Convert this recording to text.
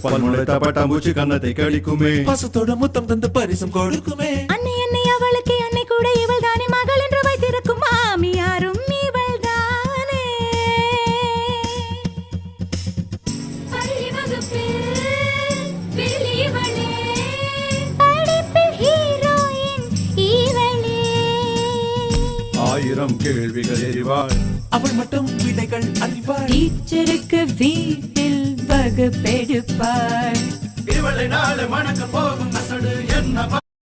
பல்முளைத்த பட்டாம்பூச்சி கன்னத்தை கடிக்குமே, பாசத்தோட முத்தம் தந்து பரிசம் கொடுக்குமே. அன்னை அன்னை அவளுக்கு அன்னை கூட இவள் தானே மகள் என்று வைத்திருக்கும் மாமியாரும் இவள் தானே. பள்ளி வகுப்பில் வெளியவளே, படிப்பில் ஹீரோயின் இவளே. 1000 கேள்விகள் எறிவாள், அவள் மட்டும் விடைகள் அறிவாள். டீச்சருக்கு வீட்டில் வகுப்பெடுப்பாள். இவளை நாளை மணக்க போகும் அசடு என்ன